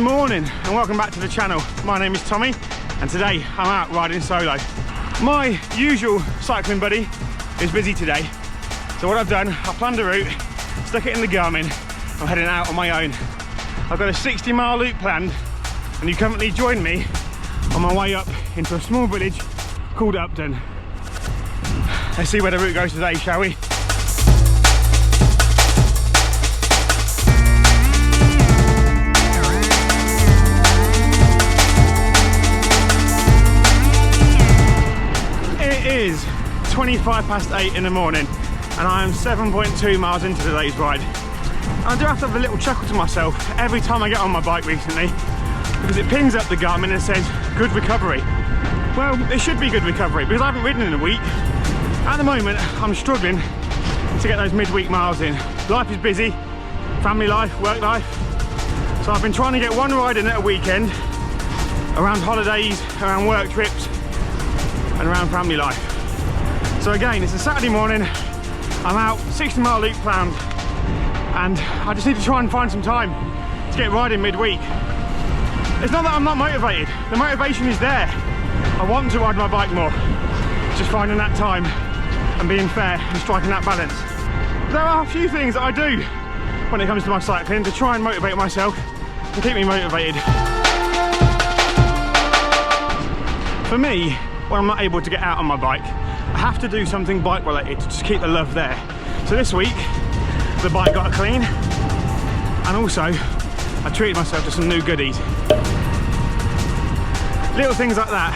morning and welcome back to the channel. My name is Tommy and today I'm out riding solo. My usual cycling buddy is busy today, so what I've done, I planned a route, stuck it in the Garmin, I'm heading out on my own. I've got a 60-mile loop planned and you currently join me on my way up into a small village called Upton. Let's see where the route goes today, shall we? It is 8:25 in the morning and I am 7.2 miles into today's ride. I do have to have a little chuckle to myself every time I get on my bike recently, because it pings up the Garmin and says good recovery. Well, it should be good recovery because I haven't ridden in a week. At the moment I'm struggling to get those midweek miles in. Life is busy, family life, work life, so I've been trying to get one ride in at a weekend, around holidays, around work trips and around family life. So again, it's a Saturday morning, I'm out, 60-mile loop planned, and I just need to try and find some time to get riding midweek. It's not that I'm not motivated, the motivation is there. I want to ride my bike more, just finding that time and being fair and striking that balance. There are a few things that I do when it comes to my cycling to try and motivate myself and keep me motivated. For me, when I'm not able to get out on my bike, I have to do something bike related to just keep the love there. So this week, the bike got a clean, and also I treated myself to some new goodies. Little things like that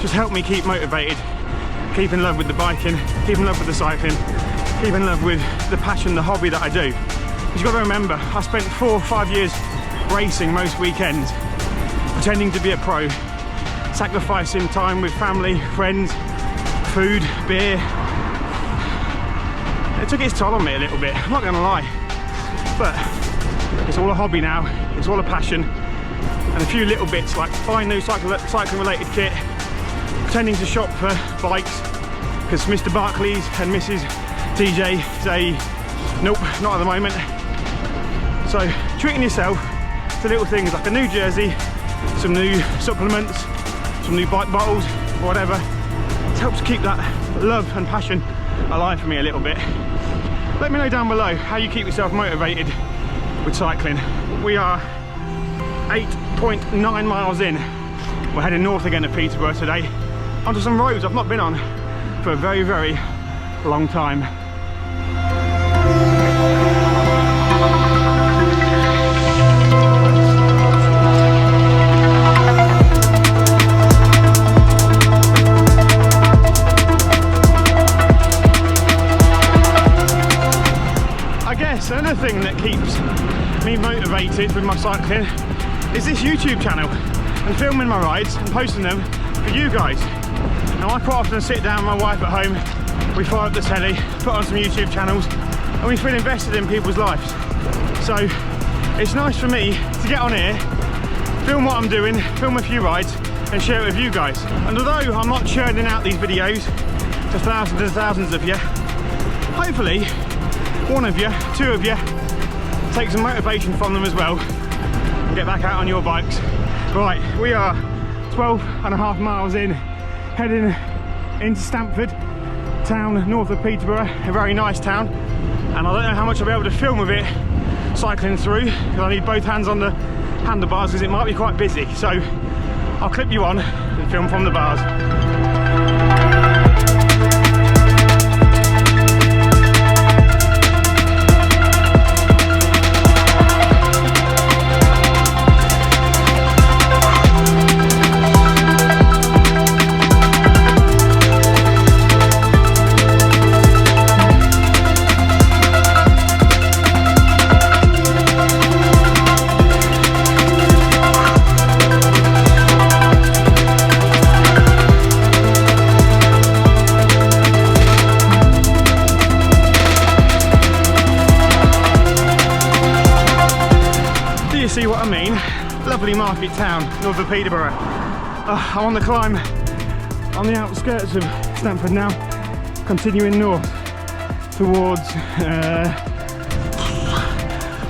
just help me keep motivated, keep in love with the biking, keep in love with the cycling, keep in love with the passion, the hobby that I do. You've got to remember, I spent 4 or 5 years racing most weekends, pretending to be a pro, sacrificing time with family, friends, food, beer. It took its toll on me a little bit, I'm not gonna lie, but it's all a hobby now, it's all a passion, and a few little bits like buying new cycling related kit, pretending to shop for bikes because Mr. Barclays and Mrs. TJ say nope, not at the moment. So treating yourself to little things like a new jersey, some new supplements, some new bike bottles, whatever. It helps keep that love and passion alive for me a little bit. Let me know down below how you keep yourself motivated with cycling. We are 8.9 miles in. We're heading north again to Peterborough today, onto some roads I've not been on for a very, very long time. I guess another thing that keeps me motivated with my cycling is this YouTube channel and filming my rides and posting them for you guys. Now I quite often sit down with my wife at home, we fire up the telly, put on some YouTube channels and we feel invested in people's lives. So it's nice for me to get on here, film what I'm doing, film a few rides and share it with you guys. And although I'm not churning out these videos to thousands and thousands of you, hopefully one of you, 2 of you, take some motivation from them as well and get back out on your bikes. Right, we are 12.5 miles in, heading into Stamford Town, north of Peterborough, a very nice town, and I don't know how much I'll be able to film of it cycling through because I need both hands on the handlebars because it might be quite busy, so I'll clip you on and film from the bars. See what I mean? Lovely market town north of Peterborough. I'm on the climb on the outskirts of Stamford now, continuing north towards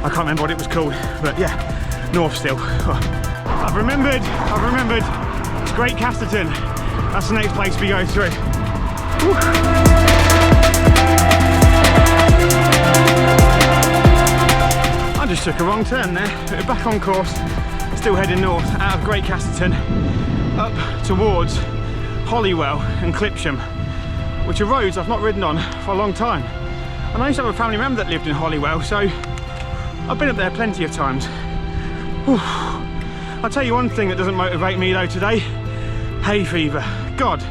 I can't remember what it was called, but yeah, north still. I've remembered. It's Great Casterton. That's the next place we go through. Whew. I just took a wrong turn there. We're back on course, still heading north out of Great Casterton up towards Hollywell and Clipsham, which are roads I've not ridden on for a long time. And I used to have a family member that lived in Hollywell, so I've been up there plenty of times. Whew. I'll tell you one thing that doesn't motivate me though today: hay fever. God,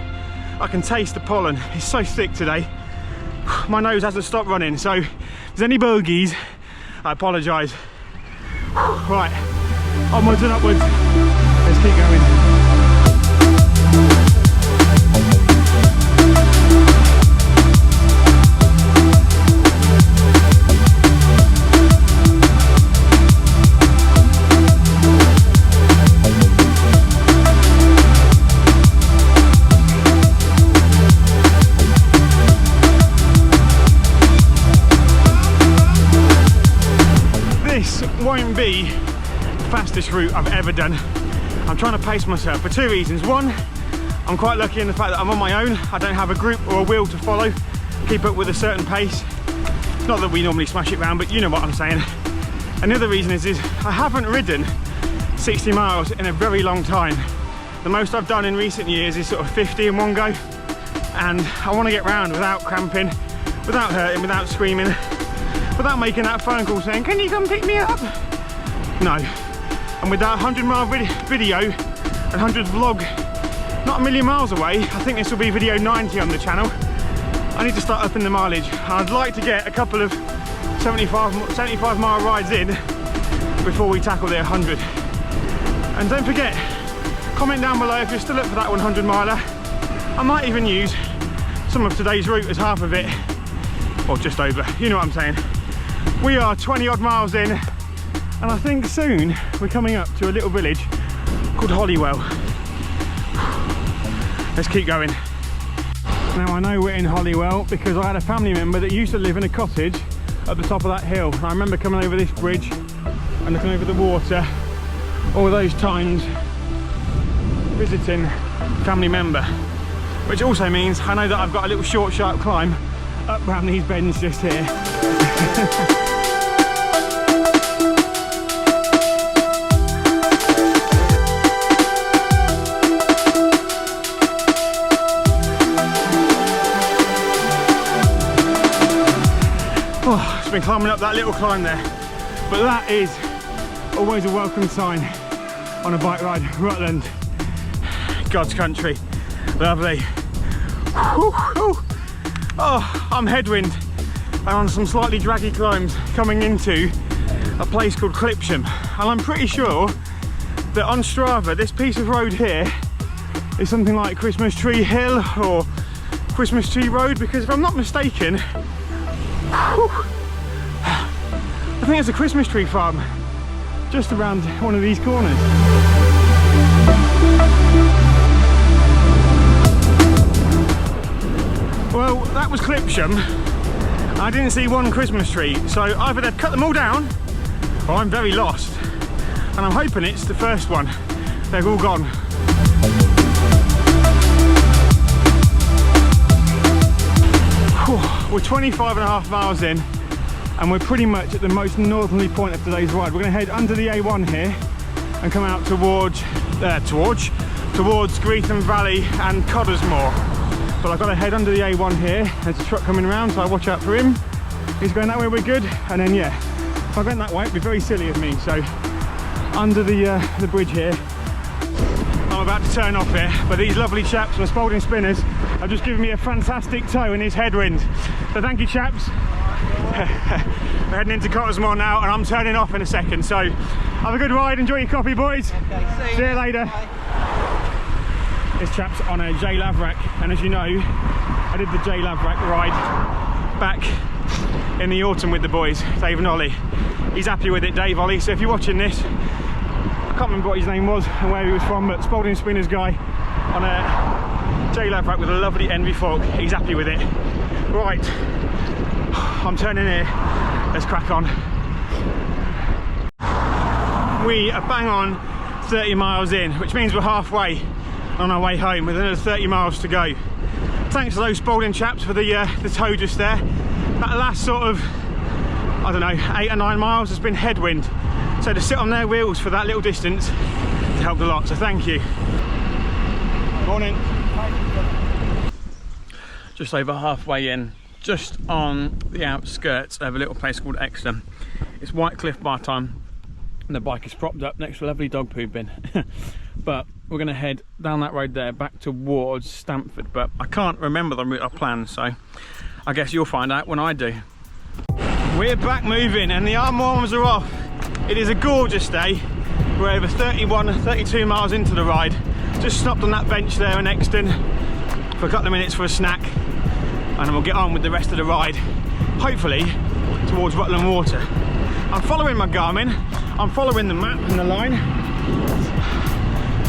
I can taste the pollen. It's so thick today. My nose hasn't stopped running, so if there's any bogies, I apologise. Right, onwards and upwards. Let's keep going. Won't be the fastest route I've ever done. I'm trying to pace myself for two reasons. One, I'm quite lucky in the fact that I'm on my own. I don't have a group or a wheel to follow, keep up with a certain pace. Not that we normally smash it round, but you know what I'm saying. And the other reason is I haven't ridden 60 miles in a very long time. The most I've done in recent years is sort of 50 in one go, and I want to get round without cramping, without hurting, without screaming, without making that phone call saying, can you come pick me up? No. And with that 100-mile video and 100 vlog not a million miles away, I think this will be video 90 on the channel. I need to start upping the mileage. I'd like to get a couple of 75 mile rides in before we tackle the 100. And don't forget, comment down below if you're still up for that 100 miler. I might even use some of today's route as half of it, or just over, you know what I'm saying. We are 20 odd miles in, and I think soon we're coming up to a little village called Hollywell. Let's keep going. Now I know we're in Hollywell because I had a family member that used to live in a cottage at the top of that hill. And I remember coming over this bridge and looking over the water all those times visiting family member, which also means I know that I've got a little short sharp climb up around these bends just here. Oh, it's been climbing up that little climb there, but that is always a welcome sign on a bike ride. Rutland, God's country, lovely. Oh, I'm headwind and on some slightly draggy climbs coming into a place called Clipsham, and I'm pretty sure that on Strava this piece of road here is something like Christmas Tree Hill or Christmas Tree Road, because if I'm not mistaken, I think it's a Christmas tree farm just around one of these corners. Well, that was Clipsham. I didn't see one Christmas tree, so either they've cut them all down or I'm very lost, and I'm hoping it's the first one. They're all gone. We're 25.5 miles in, and we're pretty much at the most northerly point of today's ride. We're going to head under the A1 here and come out towards Greetham Valley and Cottesmore. But I've got to head under the A1 here. There's a truck coming around, so I'll watch out for him. He's going that way, we're good. And then yeah, if I went that way, it'd be very silly of me. So under the bridge here, I'm about to turn off here, but these lovely chaps from Spalding Spinners have just given me a fantastic tow in his headwind. So thank you, chaps. We're heading into Cottesmore now, and I'm turning off in a second. So have a good ride, enjoy your coffee, boys. Okay, see you later. Bye. This chap's on a J Laverack, and as you know, I did the J Laverack ride back in the autumn with the boys, Dave and Ollie. He's happy with it, Dave, Ollie. So if you're watching this, I can't remember what his name was and where he was from, but Spalding Spinners guy on a J Laverack with a lovely Envy fork. He's happy with it. Right, I'm turning here. Let's crack on. we are bang on 30 miles in, which means we're halfway on our way home with another 30 miles to go. Thanks to those Spalding chaps for the tow just there. That last sort of, I don't know, 8 or 9 miles has been headwind. So to sit on their wheels for that little distance helped a lot, so thank you. Morning. Just over halfway in, just on the outskirts of a little place called Exton. It's White Cliff bar time and the bike is propped up next to a lovely dog poo bin. But we're going to head down that road there back towards Stamford, but I can't remember the route I planned, so I guess you'll find out when I do. We're back moving and the arm warmers are off. It is a gorgeous day. We're over 32 miles into the ride. Just stopped on that bench there in Exton for a couple of minutes for a snack, and then we'll get on with the rest of the ride, hopefully towards Rutland Water. I'm following my Garmin, I'm following the map and the line,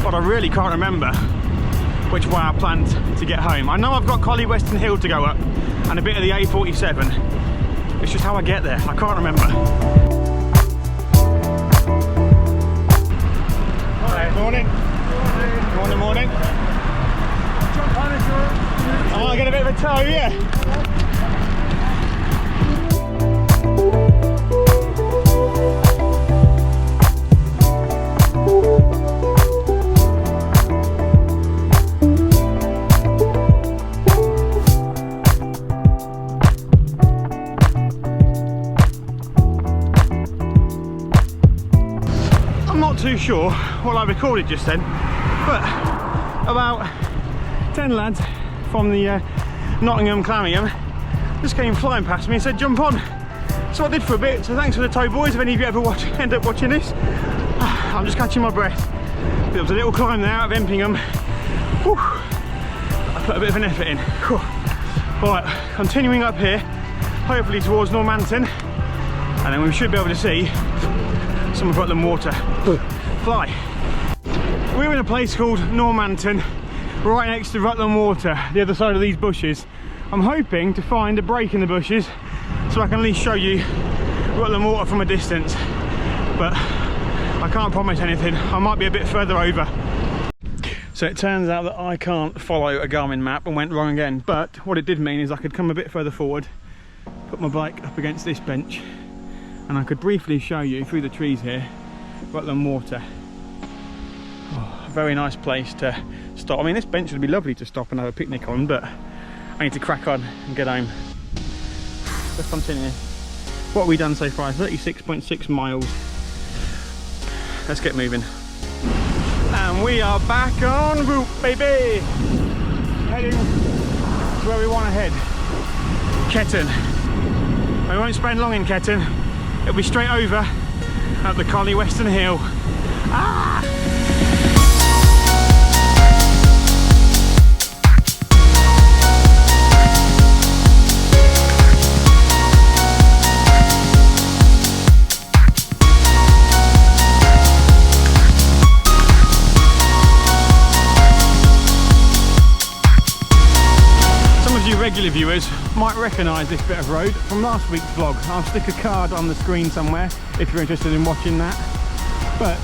but I really can't remember which way I planned to get home. I know I've got Collyweston Hill to go up and a bit of the A47. It's just how I get there, I can't remember. Morning. Morning, morning. Oh, I get a bit of a tow, yeah. I'm not too sure what I recorded just then, but about 10 lads from the Nottingham Clarion just came flying past me and said jump on. So I did for a bit, so thanks for the tow, boys. If any of you ever end up watching this, I'm just catching my breath. There was a little climb there out of Empingham. Whew. I put a bit of an effort in. Whew. Right, continuing up here, hopefully towards Normanton, and then we should be able to see some of Rutland Water. Fly. We're in a place called Normanton, right next to Rutland Water, the other side of these bushes. I'm hoping to find a break in the bushes so I can at least show you Rutland Water from a distance, but I can't promise anything. I might be a bit further over. So it turns out that I can't follow a Garmin map and went wrong again, but what it did mean is I could come a bit further forward, put my bike up against this bench, and I could briefly show you through the trees here Rutland Water. Oh, a very nice place to stop. I mean, this bench would be lovely to stop and have a picnic on, but I need to crack on and get home. Let's continue. What have we done so far? 36.6 miles. Let's get moving. And we are back on route, baby! Heading to where we want to head. Ketton. We won't spend long in Ketton. It'll be straight over up the Collyweston Hill. Ah! Regular viewers might recognise this bit of road from last week's vlog. I'll stick a card on the screen somewhere if you're interested in watching that. But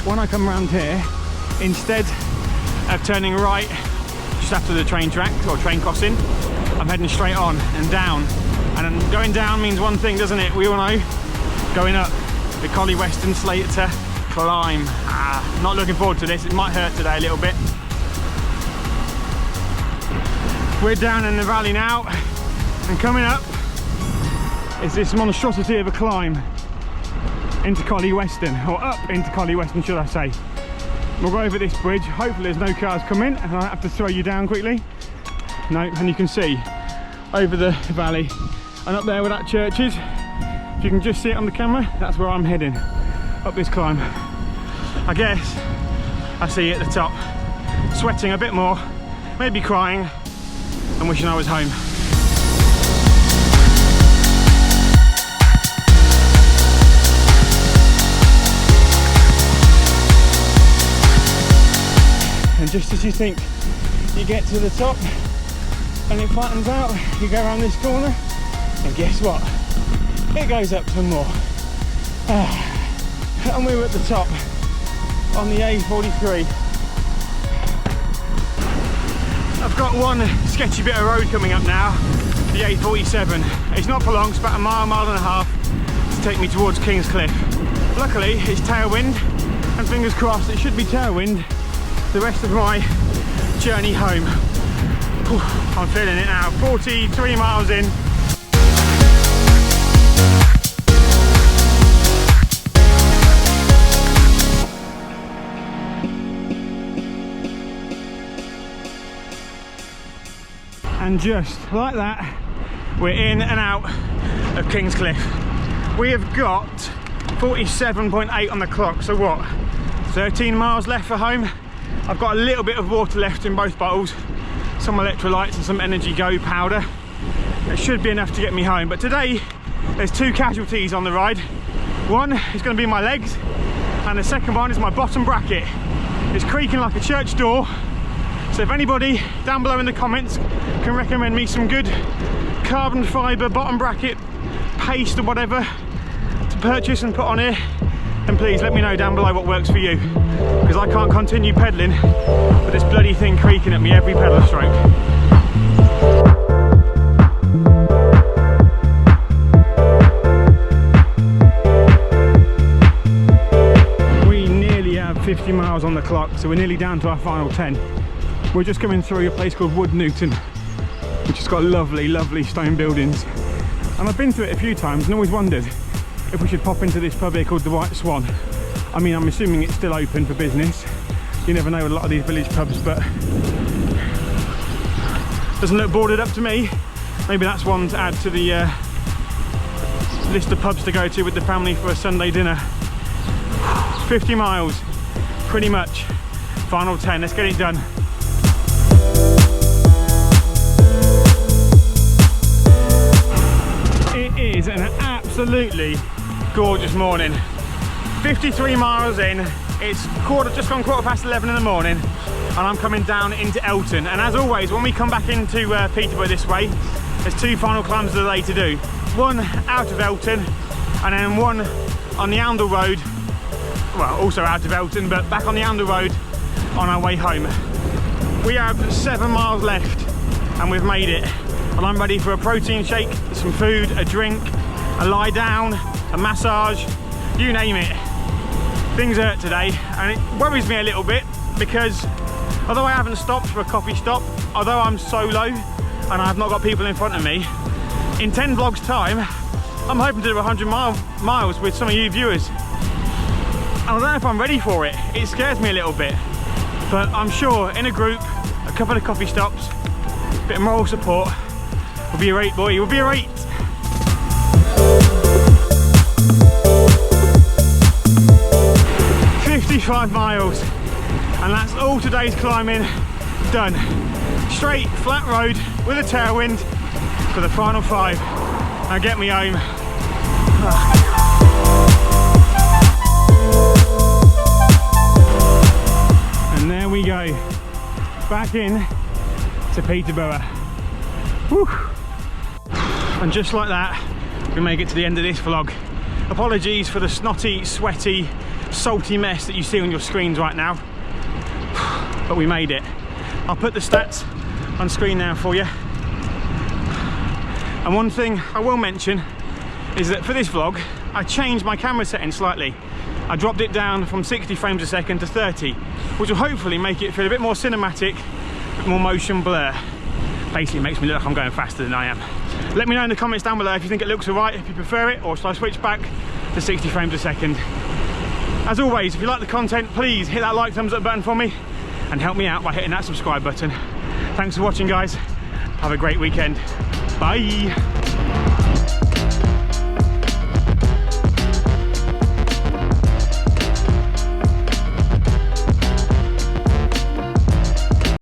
when I come around here, instead of turning right just after the train track or train crossing, I'm heading straight on and down. And going down means one thing, doesn't it? We all know. Going up the Collyweston Slater climb. Not looking forward to this. It might hurt today a little bit. We're down in the valley now, and coming up is this monstrosity of a climb into Collyweston, or up into Collyweston should I say. We'll go over this bridge, hopefully there's no cars coming and I have to throw you down quickly. No, and you can see over the valley, and up there where that church is, if you can just see it on the camera, that's where I'm heading, up this climb. I guess I see it at the top, sweating a bit more, maybe crying, and wishing I was home. And just as you think you get to the top and it flattens out, you go around this corner and guess what? It goes up some more. And we were at the top on the A43. I've got one sketchy bit of road coming up now, the A47. It's not for long, it's about a mile and a half to take me towards Kingscliff. Luckily it's tailwind, and fingers crossed it should be tailwind the rest of my journey home. Whew, I'm feeling it now, 43 miles in. And just like that, we're in and out of Kingscliff. We have got 47.8 on the clock, so what, 13 miles left for home. I've got a little bit of water left in both bottles, some electrolytes and some Energy Go powder. It should be enough to get me home, but today there's two casualties on the ride. One is going to be my legs, and the second one is my bottom bracket. It's creaking like a church door. So if anybody down below in the comments can recommend me some good carbon fibre bottom bracket paste or whatever to purchase and put on here, then please let me know down below what works for you, because I can't continue pedalling with this bloody thing creaking at me every pedal stroke. We nearly have 50 miles on the clock, so we're nearly down to our final 10. We're just coming through a place called Wood Newton, which has got lovely, lovely stone buildings. And I've been through it a few times and always wondered if we should pop into this pub here called the White Swan. I mean, I'm assuming it's still open for business. You never know with a lot of these village pubs, but doesn't look boarded up to me. Maybe that's one to add to the list of pubs to go to with the family for a Sunday dinner. 50 miles, pretty much. Final 10, let's get it done. It is an absolutely gorgeous morning. 53 miles in, it's just gone 11:15 in the morning, and I'm coming down into Elton. And as always, when we come back into Peterborough this way, there's two final climbs of the day to do. One out of Elton, and then one on the Oundle Road, well, also out of Elton, but back on the Oundle Road on our way home. We have 7 miles left, and we've made it. And I'm ready for a protein shake, some food, a drink, a lie down, a massage, you name it. Things hurt today, and it worries me a little bit because although I haven't stopped for a coffee stop, although I'm solo and I've not got people in front of me, in 10 vlogs time, I'm hoping to do 100 miles with some of you viewers. And I don't know if I'm ready for it. It scares me a little bit, but I'm sure in a group, a couple of coffee stops, a bit of moral support, will be a rate, boy, will be a rate. "55 miles, and that's all today's climbing done. Straight, flat road with a tailwind for the final 5. Now get me home. And there we go, back in to Peterborough. Whew. And just like that, we make it to the end of this vlog. Apologies for the snotty, sweaty, salty mess that you see on your screens right now, but we made it. I'll put the stats on screen now for you. And one thing I will mention is that for this vlog, I changed my camera setting slightly. I dropped it down from 60 frames a second to 30, which will hopefully make it feel a bit more cinematic, a bit more motion blur. Basically, it makes me look like I'm going faster than I am. Let me know in the comments down below if you think it looks alright, if you prefer it, or should I switch back to 60 frames a second. As always, if you like the content, please hit that like, thumbs up button for me, and help me out by hitting that subscribe button. Thanks for watching, guys. Have a great weekend. Bye.